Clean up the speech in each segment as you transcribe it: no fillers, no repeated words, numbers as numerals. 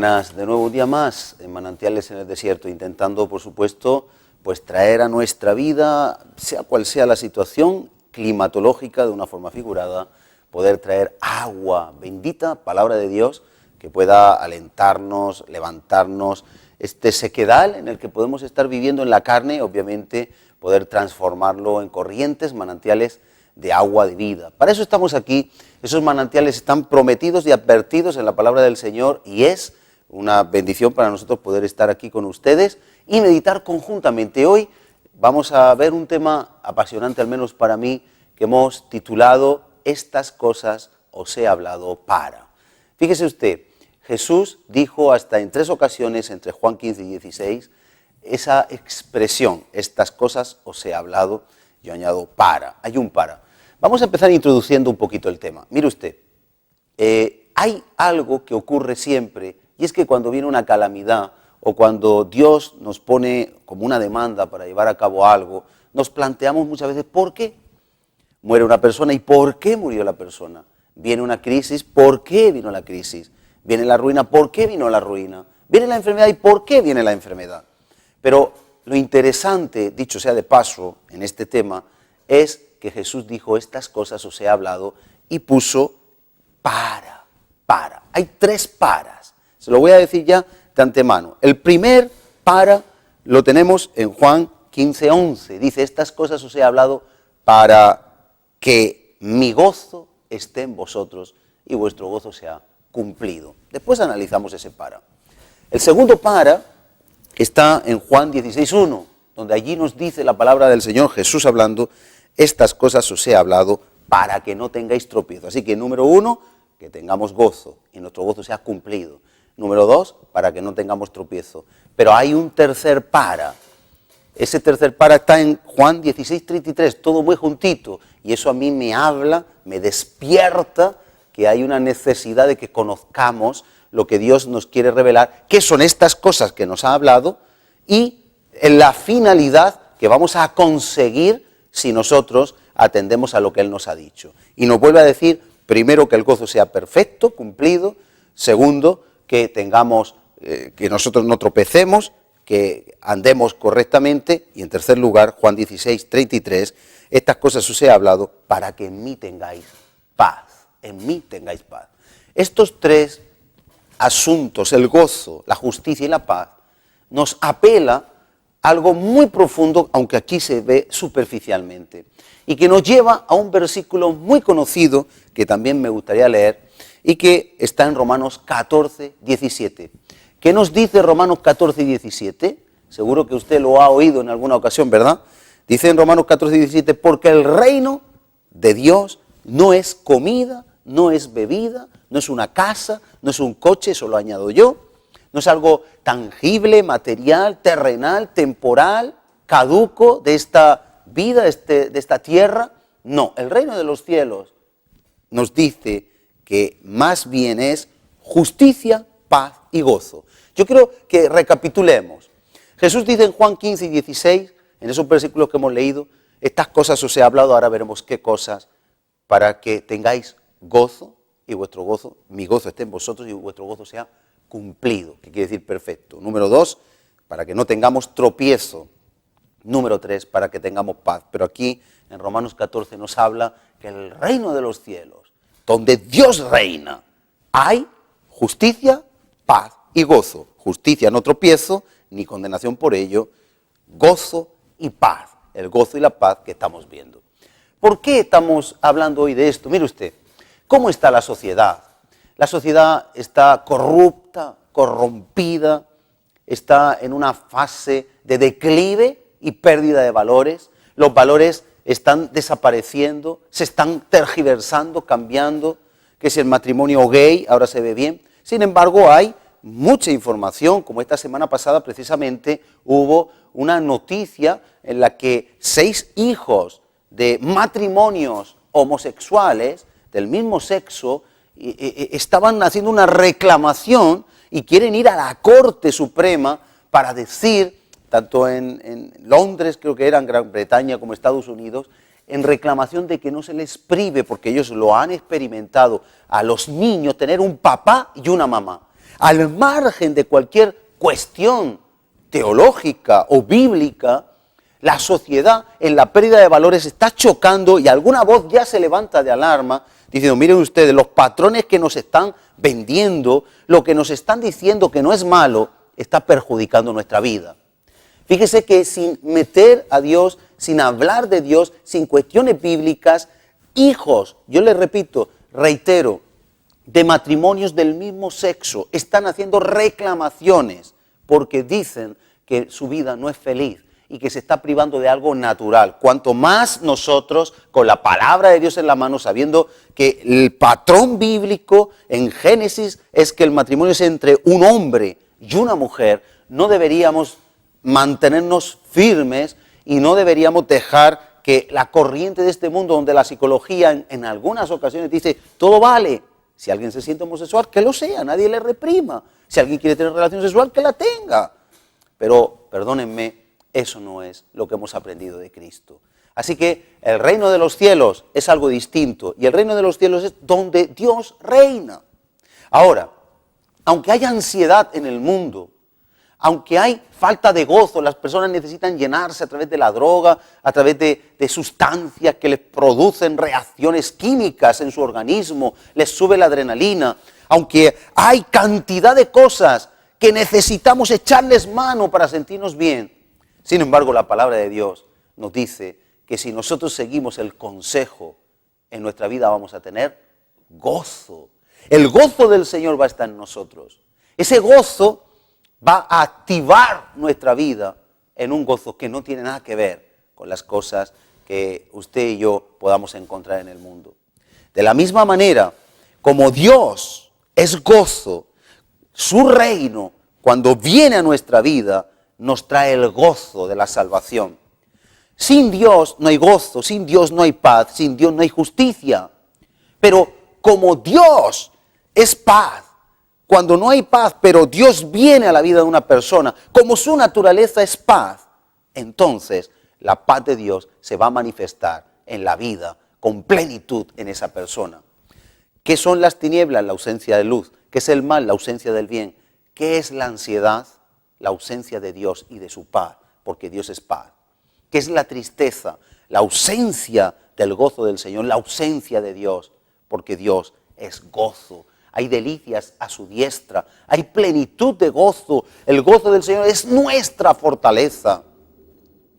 buenas, de nuevo un día más en Manantiales en el Desierto, intentando, por supuesto, pues traer a nuestra vida, sea cual sea la situación climatológica, de una forma figurada, poder traer agua bendita, palabra de Dios, que pueda alentarnos, levantarnos, este sequedal en el que podemos estar viviendo en la carne, obviamente poder transformarlo en corrientes, manantiales de agua de vida. Para eso estamos aquí. Esos manantiales están prometidos y advertidos en la palabra del Señor y es una bendición para nosotros poder estar aquí con ustedes y meditar conjuntamente. Hoy vamos a ver un tema apasionante, al menos para mí, que hemos titulado "Estas cosas os he hablado para". Fíjese usted, Jesús dijo hasta en 3 ocasiones, entre Juan 15 y 16, esa expresión, "estas cosas os he hablado", yo añado para, hay un para. Vamos a empezar introduciendo un poquito el tema. Mire usted, hay algo que ocurre siempre, y es que cuando viene una calamidad o cuando Dios nos pone como una demanda para llevar a cabo algo, nos planteamos muchas veces, ¿por qué? Muere una persona, ¿y por qué murió la persona? Viene una crisis, ¿por qué vino la crisis? Viene la ruina, ¿por qué vino la ruina? Viene la enfermedad, ¿y por qué viene la enfermedad? Pero lo interesante, dicho sea de paso, en este tema, es que Jesús dijo, estas cosas os he hablado, y puso para. Hay 3 paras. Se lo voy a decir ya de antemano. El primer para lo tenemos en Juan 15:11. Dice, estas cosas os he hablado para que mi gozo esté en vosotros y vuestro gozo sea cumplido. Después analizamos ese para. El segundo para está en Juan 16:1, donde allí nos dice la palabra del Señor Jesús hablando, estas cosas os he hablado para que no tengáis tropiezo. Así que número 1, que tengamos gozo y nuestro gozo sea cumplido. Número 2, para que no tengamos tropiezo. Pero hay un tercer para. Ese tercer para está en Juan 16:33, todo muy juntito. Y eso a mí me habla, me despierta que hay una necesidad de que conozcamos lo que Dios nos quiere revelar, qué son estas cosas que nos ha hablado y en la finalidad que vamos a conseguir si nosotros atendemos a lo que Él nos ha dicho. Y nos vuelve a decir, primero, que el gozo sea perfecto, cumplido. Segundo, que tengamos, que nosotros no tropecemos, que andemos correctamente. Y en tercer lugar, Juan 16:33, estas cosas os he hablado para que en mí tengáis paz. En mí tengáis paz. Estos 3 asuntos, el gozo, la justicia y la paz, nos apela algo muy profundo, aunque aquí se ve superficialmente, y que nos lleva a un versículo muy conocido, que también me gustaría leer, y que está en Romanos 14:17. ¿Qué nos dice Romanos 14:17? Seguro que usted lo ha oído en alguna ocasión, ¿verdad? Dice en Romanos 14:17, porque el reino de Dios no es comida, no es bebida, no es una casa, no es un coche, eso lo añado yo. No es algo tangible, material, terrenal, temporal, caduco de esta vida, de esta tierra. No, el reino de los cielos nos dice que más bien es justicia, paz y gozo. Yo quiero que recapitulemos. Jesús dice en Juan 15 y 16, en esos versículos que hemos leído, estas cosas os he hablado, ahora veremos qué cosas, para que tengáis gozo y vuestro gozo, mi gozo esté en vosotros y vuestro gozo sea cumplido, que quiere decir perfecto. Número 2, para que no tengamos tropiezo. Número 3, para que tengamos paz. Pero aquí en Romanos 14 nos habla que en el reino de los cielos, donde Dios reina, hay justicia, paz y gozo. Justicia, no tropiezo, ni condenación por ello, gozo y paz. El gozo y la paz que estamos viendo. ¿Por qué estamos hablando hoy de esto? Mire usted, ¿cómo está la sociedad? La sociedad está corrupta, corrompida, está en una fase de declive y pérdida de valores. Los valores están desapareciendo, se están tergiversando, cambiando, que si el matrimonio gay ahora se ve bien. Sin embargo, hay mucha información, como esta semana pasada precisamente hubo una noticia en la que 6 hijos de matrimonios homosexuales del mismo sexo estaban haciendo una reclamación y quieren ir a la Corte Suprema para decir, tanto en Londres, creo que era en Gran Bretaña como Estados Unidos, en reclamación de que no se les prive, porque ellos lo han experimentado, a los niños tener un papá y una mamá. al margen de cualquier cuestión teológica o bíblica, la sociedad en la pérdida de valores está chocando y alguna voz ya se levanta de alarma diciendo, miren ustedes, los patrones que nos están vendiendo, lo que nos están diciendo que no es malo, está perjudicando nuestra vida. Fíjese que sin meter a Dios, sin hablar de Dios, sin cuestiones bíblicas, hijos, yo les repito, reitero, de matrimonios del mismo sexo están haciendo reclamaciones porque dicen que su vida no es feliz y que se está privando de algo natural. Cuanto más nosotros, con la palabra de Dios en la mano, sabiendo que el patrón bíblico en Génesis es que el matrimonio es entre un hombre y una mujer, no deberíamos mantenernos firmes y no deberíamos dejar que la corriente de este mundo, donde la psicología en algunas ocasiones dice, todo vale. Si alguien se siente homosexual, que lo sea, nadie le reprima. Si alguien quiere tener relación sexual, que la tenga. Pero, perdónenme, eso no es lo que hemos aprendido de Cristo. Así que el reino de los cielos es algo distinto. Y el reino de los cielos es donde Dios reina. Ahora, aunque haya ansiedad en el mundo, aunque hay falta de gozo, las personas necesitan llenarse a través de la droga, a través de sustancias que les producen reacciones químicas en su organismo, les sube la adrenalina, aunque hay cantidad de cosas que necesitamos echarles mano para sentirnos bien. Sin embargo, la palabra de Dios nos dice que si nosotros seguimos el consejo, en nuestra vida vamos a tener gozo. El gozo del Señor va a estar en nosotros. Ese gozo va a activar nuestra vida en un gozo que no tiene nada que ver con las cosas que usted y yo podamos encontrar en el mundo. De la misma manera, como Dios es gozo, su reino, cuando viene a nuestra vida, nos trae el gozo de la salvación. Sin Dios no hay gozo, sin Dios no hay paz, sin Dios no hay justicia. Pero como Dios es paz, cuando no hay paz, pero Dios viene a la vida de una persona, como su naturaleza es paz, entonces la paz de Dios se va a manifestar en la vida con plenitud en esa persona. ¿Qué son las tinieblas? La ausencia de luz. ¿Qué es el mal? La ausencia del bien. ¿Qué es la ansiedad? La ausencia de Dios y de su paz, porque Dios es paz. ¿Qué es la tristeza? La ausencia del gozo del Señor, la ausencia de Dios, porque Dios es gozo. Hay delicias a su diestra, hay plenitud de gozo. El gozo del Señor es nuestra fortaleza.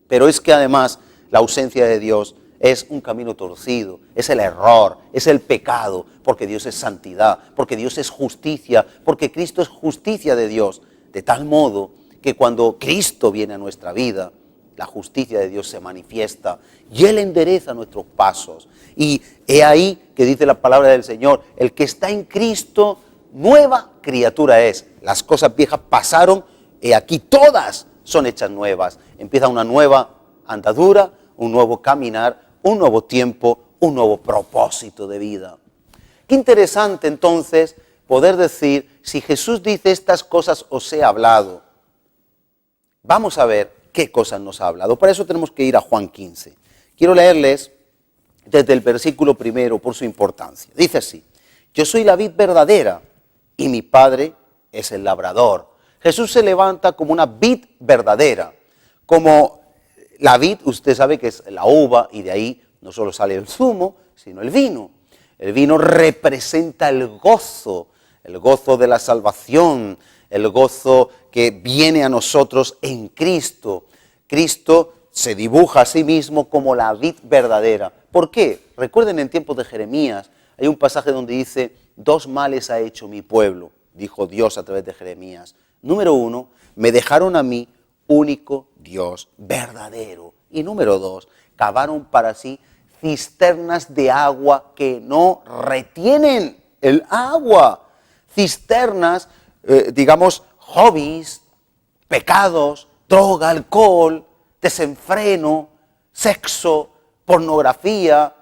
Pero es que además la ausencia de Dios es un camino torcido, es el error, es el pecado, porque Dios es santidad, porque Dios es justicia, porque Cristo es justicia de Dios. De tal modo que cuando Cristo viene a nuestra vida, la justicia de Dios se manifiesta y Él endereza nuestros pasos. Y he ahí que dice la palabra del Señor, el que está en Cristo, nueva criatura es. Las cosas viejas pasaron y aquí todas son hechas nuevas. Empieza una nueva andadura, un nuevo caminar, un nuevo tiempo, un nuevo propósito de vida. Qué interesante entonces poder decir, si Jesús dice estas cosas os he hablado, vamos a ver qué cosas nos ha hablado. Para eso tenemos que ir a Juan 15. Quiero leerles desde el versículo 1 por su importancia. Dice así, yo soy la vid verdadera y mi Padre es el labrador. Jesús se levanta como una vid verdadera. Como la vid, usted sabe que es la uva y de ahí no solo sale el zumo, sino el vino. El vino representa el gozo de la salvación, el gozo que viene a nosotros en Cristo. Cristo se dibuja a sí mismo como la vid verdadera. ¿Por qué? Recuerden en tiempos de Jeremías, hay un pasaje donde dice, 2 males ha hecho mi pueblo, dijo Dios a través de Jeremías. Número 1, me dejaron a mí único Dios verdadero. Y número 2, cavaron para sí cisternas de agua que no retienen el agua. Cisternas, digamos, hobbies, pecados, droga, alcohol, desenfreno, sexo, pornografía,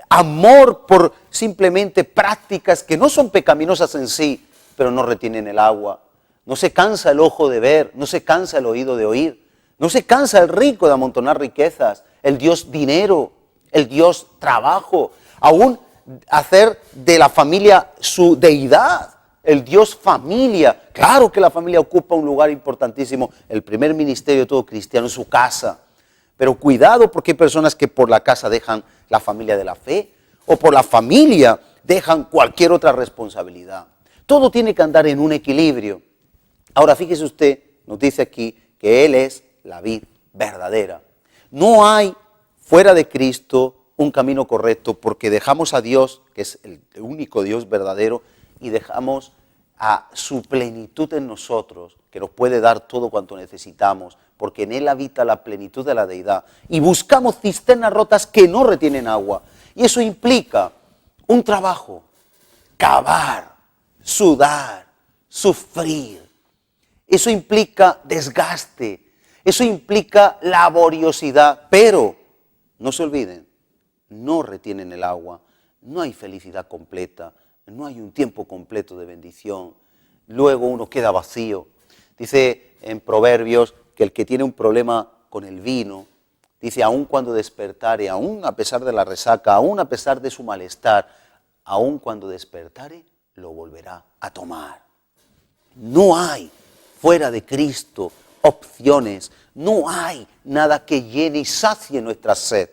amor por simplemente prácticas que no son pecaminosas en sí, pero no retienen el agua. No se cansa el ojo de ver, no se cansa el oído de oír, no se cansa el rico de amontonar riquezas, el Dios dinero, el Dios trabajo, aún hacer de la familia su deidad. el Dios familia. Claro que la familia ocupa un lugar importantísimo. El primer ministerio de todo cristiano es su casa. Pero cuidado, porque hay personas que por la casa dejan la familia de la fe o por la familia dejan cualquier otra responsabilidad. Todo tiene que andar en un equilibrio. Ahora fíjese usted, nos dice aquí que Él es la vid verdadera. No hay fuera de Cristo un camino correcto porque dejamos a Dios, que es el único Dios verdadero, y dejamos a su plenitud en nosotros, que nos puede dar todo cuanto necesitamos, porque en Él habita la plenitud de la deidad. Y buscamos cisternas rotas que no retienen agua. Y eso implica un trabajo, cavar, sudar, sufrir. Eso implica desgaste, eso implica laboriosidad, pero no se olviden, no retienen el agua, no hay felicidad completa, no hay un tiempo completo de bendición, luego uno queda vacío. Dice en Proverbios que el que tiene un problema con el vino, dice, aun cuando despertare, aun a pesar de la resaca, aun a pesar de su malestar, aun cuando despertare, lo volverá a tomar. No hay fuera de Cristo opciones, no hay nada que llene y sacie nuestra sed.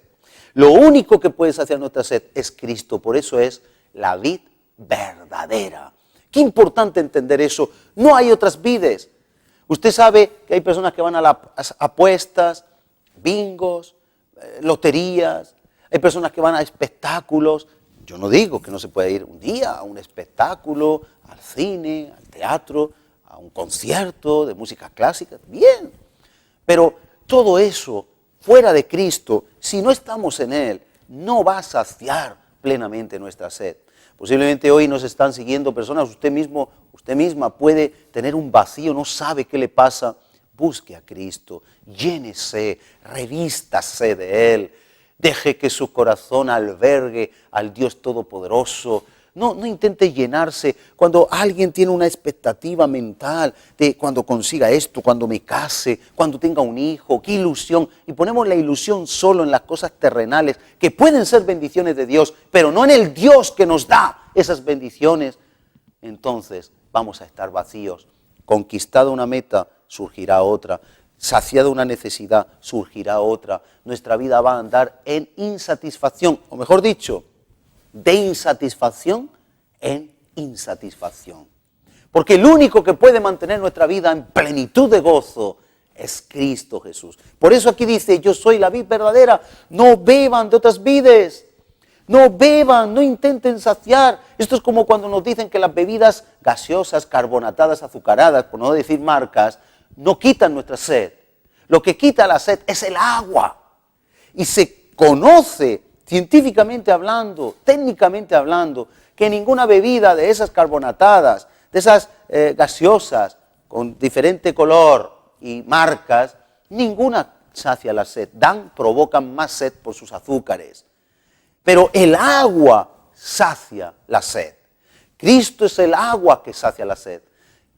Lo único que puede saciar nuestra sed es Cristo, por eso es la vid verdadera. Qué importante entender eso. No hay otras vides. Usted sabe que hay personas que van a las apuestas, bingos, loterías, hay personas que van a espectáculos. Yo no digo que no se pueda ir un día a un espectáculo, al cine, al teatro, a un concierto de música clásica, bien. Pero todo eso, fuera de Cristo, si no estamos en Él, no va a saciar plenamente nuestra sed. Posiblemente hoy nos están siguiendo personas, usted mismo, usted misma puede tener un vacío, no sabe qué le pasa. Busque a Cristo, llénese, revístase de Él, deje que su corazón albergue al Dios Todopoderoso. No intente llenarse cuando alguien tiene una expectativa mental de cuando consiga esto, cuando me case, cuando tenga un hijo, qué ilusión. Y ponemos la ilusión solo en las cosas terrenales, que pueden ser bendiciones de Dios, pero no en el Dios que nos da esas bendiciones. Entonces vamos a estar vacíos. Conquistada una meta, surgirá otra. Saciada una necesidad, surgirá otra. Nuestra vida va a andar en insatisfacción, o mejor dicho, de insatisfacción en insatisfacción. Porque el único que puede mantener nuestra vida en plenitud de gozo es Cristo Jesús. Por eso aquí dice, yo soy la vid verdadera, no beban de otras vides, no beban, no intenten saciar. Esto es como cuando nos dicen que las bebidas gaseosas, carbonatadas, azucaradas, por no decir marcas, no quitan nuestra sed. Lo que quita la sed es el agua. Y se conoce científicamente hablando, técnicamente hablando, que ninguna bebida de esas carbonatadas, de esas gaseosas con diferente color y marcas, ninguna sacia la sed, provocan más sed por sus azúcares. Pero el agua sacia la sed. Cristo es el agua que sacia la sed.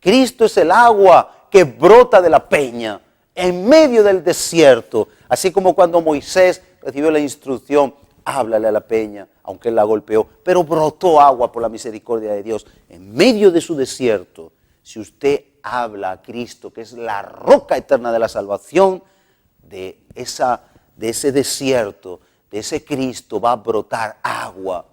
Cristo es el agua que brota de la peña en medio del desierto, así como cuando Moisés recibió la instrucción, háblale a la peña, aunque él la golpeó, pero brotó agua por la misericordia de Dios. En medio de su desierto, si usted habla a Cristo, que es la roca eterna de la salvación, de ese desierto, de ese Cristo va a brotar agua.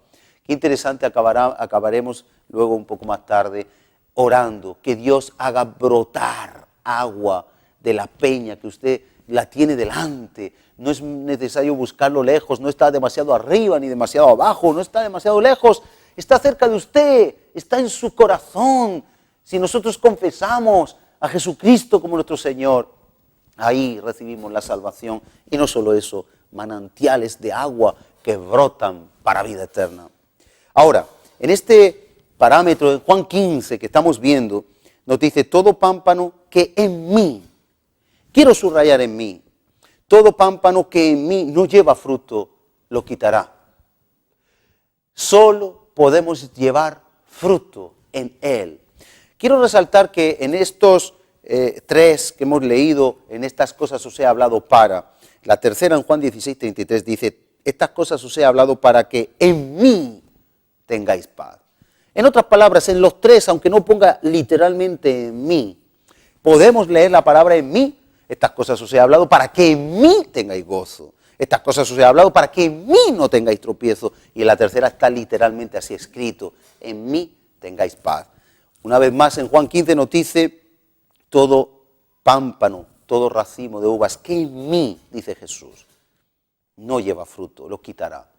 Qué interesante, acabaremos luego un poco más tarde orando, que Dios haga brotar agua de la peña, que usted la tiene delante. No es necesario buscarlo lejos, no está demasiado arriba ni demasiado abajo, no está demasiado lejos, está cerca de usted, está en su corazón. Si nosotros confesamos a Jesucristo como nuestro Señor, ahí recibimos la salvación. Y no solo eso, manantiales de agua que brotan para vida eterna. Ahora, en este parámetro de Juan 15 que estamos viendo, nos dice, todo pámpano que en mí, quiero subrayar en mí, todo pámpano que en mí no lleva fruto, lo quitará. Solo podemos llevar fruto en Él. Quiero resaltar que en estos tres que hemos leído, en estas cosas os he hablado para. La tercera en Juan 16:33 dice, estas cosas os he hablado para que en mí tengáis paz. En otras palabras, en los tres, aunque no ponga literalmente en mí, podemos leer la palabra en mí. Estas cosas os he hablado para que en mí tengáis gozo. Estas cosas os he hablado para que en mí no tengáis tropiezo. Y en la tercera está literalmente así escrito, en mí tengáis paz. Una vez más en Juan 15 nos dice, todo pámpano, todo racimo de uvas que en mí, dice Jesús, no lleva fruto, lo quitará.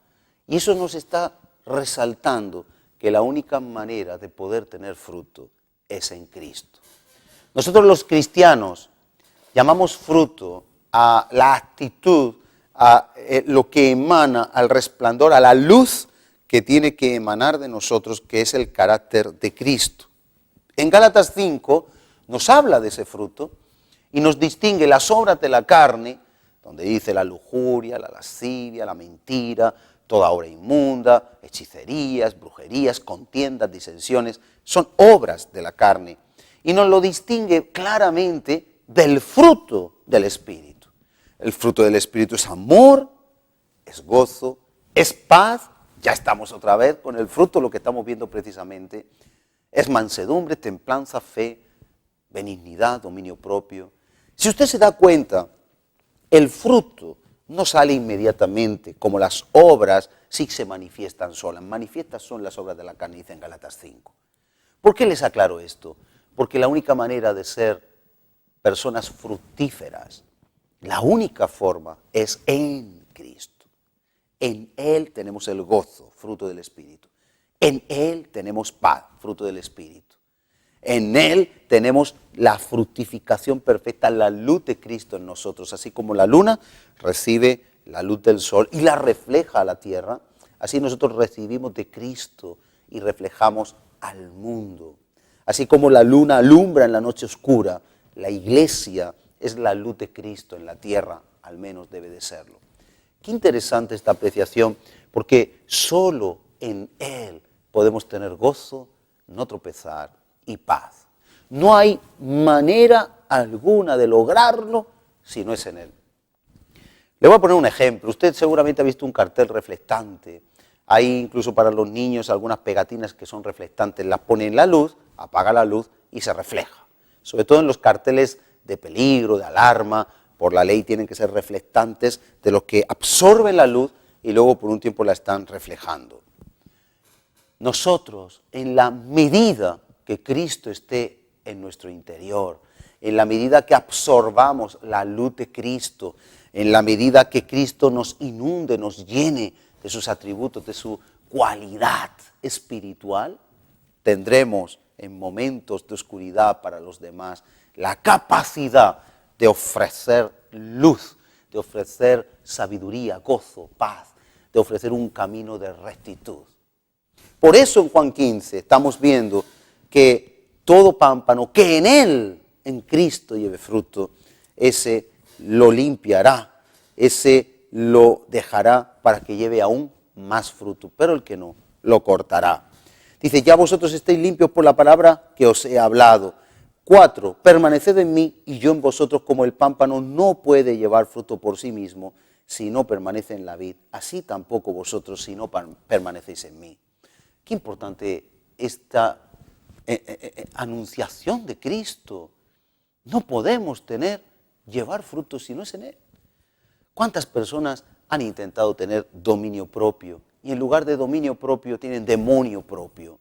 Y eso nos está resaltando que la única manera de poder tener fruto es en Cristo. Nosotros los cristianos llamamos fruto a la actitud, a lo que emana, al resplandor, a la luz que tiene que emanar de nosotros, que es el carácter de Cristo. En Gálatas 5 nos habla de ese fruto y nos distingue las obras de la carne, donde dice la lujuria, la lascivia, la mentira, toda obra inmunda, hechicerías, brujerías, contiendas, disensiones, son obras de la carne. Y nos lo distingue claramente del fruto del Espíritu. El fruto del Espíritu es amor, es gozo, es paz, ya estamos otra vez con el fruto, lo que estamos viendo precisamente, es mansedumbre, templanza, fe, benignidad, dominio propio. Si usted se da cuenta, el fruto no sale inmediatamente, como las obras sí se manifiestan solas. Manifiestas son las obras de la carne, dice en Gálatas 5. ¿Por qué les aclaro esto? Porque la única manera de ser personas fructíferas, la única forma es en Cristo. En Él tenemos el gozo, fruto del Espíritu. En Él tenemos paz, fruto del Espíritu. En Él tenemos la fructificación perfecta, la luz de Cristo en nosotros. Así como la luna recibe la luz del sol y la refleja a la tierra, así nosotros recibimos de Cristo y reflejamos al mundo. Así como la luna alumbra en la noche oscura, la iglesia es la luz de Cristo en la tierra, al menos debe de serlo. Qué interesante esta apreciación, porque solo en Él podemos tener gozo, no tropezar y paz. No hay manera alguna de lograrlo si no es en Él. Le voy a poner un ejemplo. Usted seguramente ha visto un cartel reflectante. Hay incluso para los niños algunas pegatinas que son reflectantes. Las pone en la luz, apaga la luz y se refleja. Sobre todo en los carteles de peligro, de alarma, por la ley tienen que ser reflectantes de los que absorben la luz y luego por un tiempo la están reflejando. Nosotros, en la medida que Cristo esté en nuestro interior, en la medida que absorbamos la luz de Cristo, en la medida que Cristo nos inunde, nos llene de sus atributos, de su cualidad espiritual, tendremos en momentos de oscuridad para los demás la capacidad de ofrecer luz, de ofrecer sabiduría, gozo, paz, de ofrecer un camino de rectitud. Por eso en Juan 15 estamos viendo que todo pámpano que en Él, en Cristo, lleve fruto, ese lo limpiará, ese lo dejará para que lleve aún más fruto, pero el que no, lo cortará. Dice, ya vosotros estáis limpios por la palabra que os he hablado. 4, permaneced en mí y yo en vosotros, como el pámpano no puede llevar fruto por sí mismo si no permanece en la vid, así tampoco vosotros si no permanecéis en mí. Qué importante esta anunciación de Cristo. No podemos llevar fruto si no es en Él. ¿Cuántas personas han intentado tener dominio propio y en lugar de dominio propio tienen demonio propio?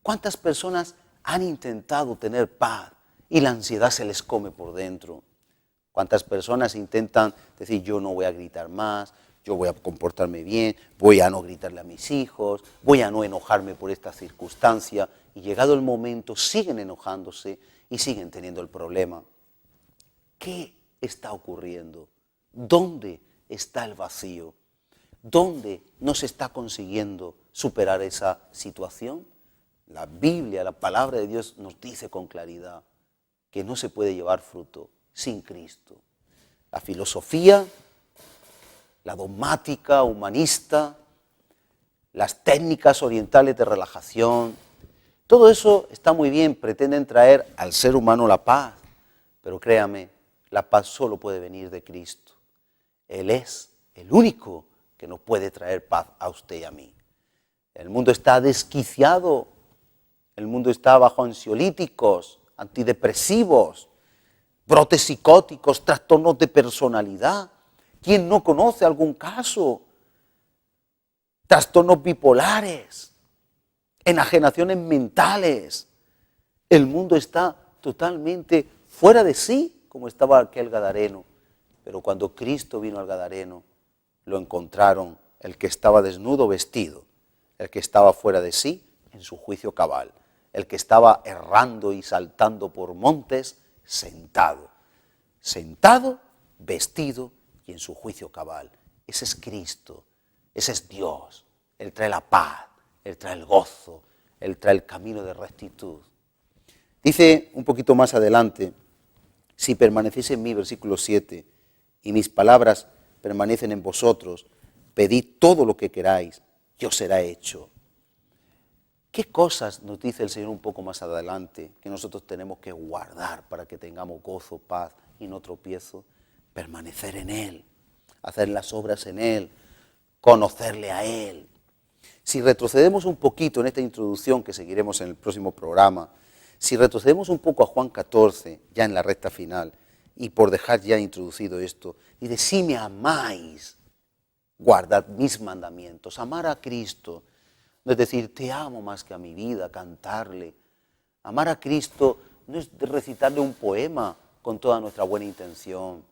¿Cuántas personas han intentado tener paz y la ansiedad se les come por dentro? ¿Cuántas personas intentan decir yo no voy a gritar más, yo voy a comportarme bien, voy a no gritarle a mis hijos, voy a no enojarme por esta circunstancia y llegado el momento siguen enojándose y siguen teniendo el problema? ¿Qué está ocurriendo? ¿Dónde está el vacío? ¿Dónde no se está consiguiendo superar esa situación? La Biblia, la palabra de Dios nos dice con claridad que no se puede llevar fruto sin Cristo. La filosofía, la dogmática humanista, las técnicas orientales de relajación, todo eso está muy bien, pretenden traer al ser humano la paz, pero créame, la paz solo puede venir de Cristo. Él es el único que nos puede traer paz a usted y a mí. El mundo está desquiciado El mundo está bajo ansiolíticos, antidepresivos, brotes psicóticos, trastornos de personalidad. ¿Quién no conoce algún caso? Trastornos bipolares, enajenaciones mentales. El mundo está totalmente fuera de sí, como estaba aquel gadareno. Pero cuando Cristo vino al gadareno, lo encontraron el que estaba desnudo vestido, el que estaba fuera de sí en su juicio cabal, el que estaba errando y saltando por montes sentado, vestido y en su juicio cabal. Ese es Cristo, ese es Dios. Él trae la paz, Él trae el gozo, Él trae el camino de rectitud. Dice un poquito más adelante, si permanecéis en mí, versículo 7, y mis palabras permanecen en vosotros, pedid todo lo que queráis, y os será hecho. ¿Qué cosas nos dice el Señor un poco más adelante que nosotros tenemos que guardar para que tengamos gozo, paz y no tropiezo? Permanecer en Él, hacer las obras en Él, conocerle a Él. Si retrocedemos un poquito en esta introducción que seguiremos en el próximo programa, si retrocedemos un poco a Juan 14, ya en la recta final, y por dejar ya introducido esto, y de si me amáis, guardad mis mandamientos. Amar a Cristo no es decir, te amo más que a mi vida, cantarle. Amar a Cristo no es recitarle un poema con toda nuestra buena intención.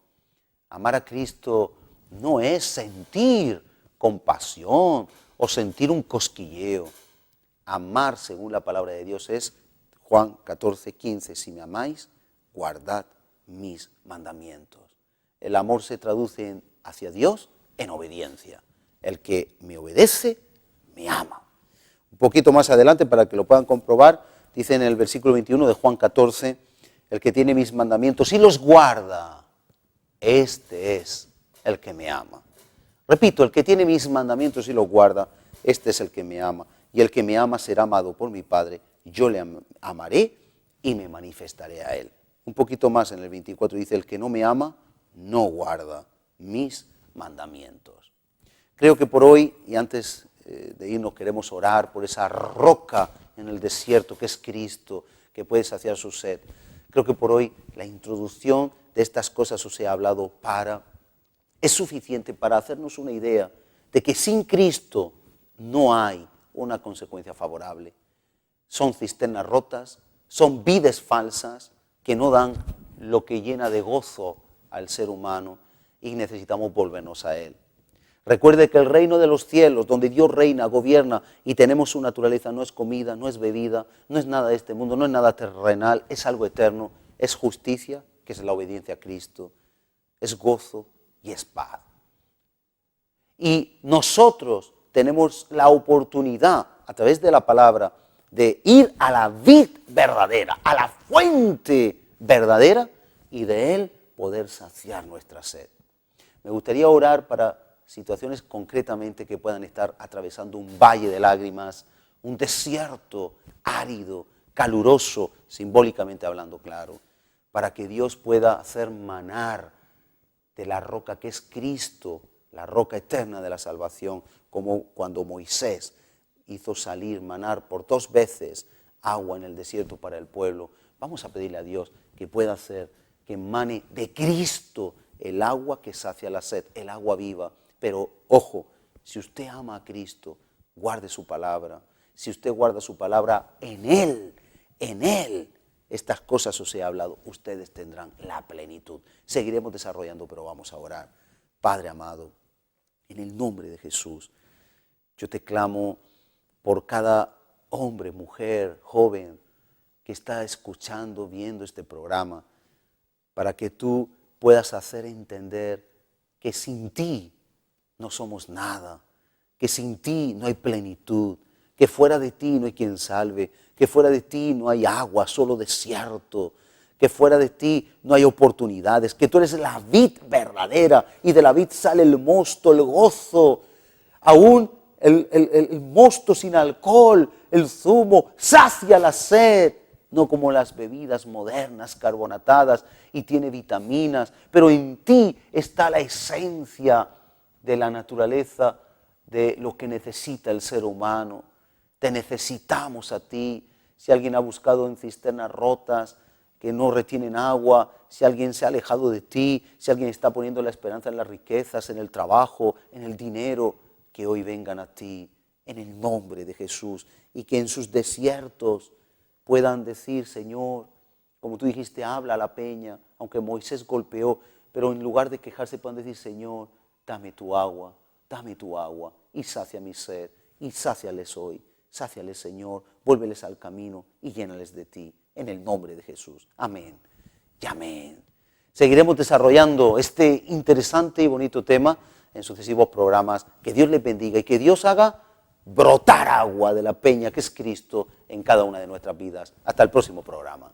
Amar a Cristo no es sentir compasión o sentir un cosquilleo. Amar, según la palabra de Dios, es Juan 14, 15, si me amáis, guardad mis mandamientos. El amor se traduce hacia Dios en obediencia. El que me obedece, me ama. Un poquito más adelante, para que lo puedan comprobar, dice en el versículo 21 de Juan 14, el que tiene mis mandamientos y los guarda, este es el que me ama. Repito, el que tiene mis mandamientos y los guarda, este es el que me ama. Y el que me ama será amado por mi Padre, yo le amaré y me manifestaré a él. Un poquito más en el 24 dice, el que no me ama, no guarda mis mandamientos. Creo que por hoy, y antes de irnos, queremos orar por esa roca en el desierto que es Cristo, que puede saciar su sed. Creo que por hoy la introducción de estas cosas os he hablado es suficiente para hacernos una idea de que sin Cristo no hay una consecuencia favorable. Son cisternas rotas, son vides falsas que no dan lo que llena de gozo al ser humano y necesitamos volvernos a Él. Recuerde que el reino de los cielos, donde Dios reina, gobierna y tenemos su naturaleza, no es comida, no es bebida, no es nada de este mundo, no es nada terrenal, es algo eterno, es justicia, que es la obediencia a Cristo, es gozo y es paz. Y nosotros tenemos la oportunidad, a través de la palabra, de ir a la vid verdadera, a la fuente verdadera y de Él poder saciar nuestra sed. Me gustaría orar para situaciones concretamente que puedan estar atravesando un valle de lágrimas, un desierto árido, caluroso, simbólicamente hablando, claro, para que Dios pueda hacer manar de la roca que es Cristo, la roca eterna de la salvación, como cuando Moisés hizo salir, manar por 2 veces agua en el desierto para el pueblo. Vamos a pedirle a Dios que pueda hacer que emane de Cristo el agua que sacia la sed, el agua viva. Pero ojo, si usted ama a Cristo, guarde su palabra. Si usted guarda su palabra, en Él, estas cosas os he hablado, ustedes tendrán la plenitud. Seguiremos desarrollando, pero vamos a orar. Padre amado, en el nombre de Jesús, yo te clamo por cada hombre, mujer, joven que está escuchando, viendo este programa, para que tú puedas hacer entender que sin ti no somos nada, que sin ti no hay plenitud, que fuera de ti no hay quien salve, que fuera de ti no hay agua, solo desierto, que fuera de ti no hay oportunidades, que tú eres la vid verdadera y de la vid sale el mosto, el gozo, aún el mosto sin alcohol, el zumo, sacia la sed, no como las bebidas modernas, carbonatadas y tiene vitaminas, pero en ti está la esencia de la naturaleza de lo que necesita el ser humano. Te necesitamos a ti. si alguien ha buscado en cisternas rotas que no retienen agua, si alguien se ha alejado de ti, si alguien está poniendo la esperanza en las riquezas, en el trabajo, en el dinero, que hoy vengan a ti en el nombre de Jesús y que en sus desiertos puedan decir, Señor, como tú dijiste, habla a la peña, aunque Moisés golpeó, pero en lugar de quejarse puedan decir, Señor, dame tu agua, y sacia mi sed, y sáciales hoy, sáciales, Señor, vuélveles al camino y llénales de ti, en el nombre de Jesús. Amén y amén. Seguiremos desarrollando este interesante y bonito tema en sucesivos programas. Que Dios les bendiga y que Dios haga brotar agua de la peña que es Cristo en cada una de nuestras vidas. Hasta el próximo programa.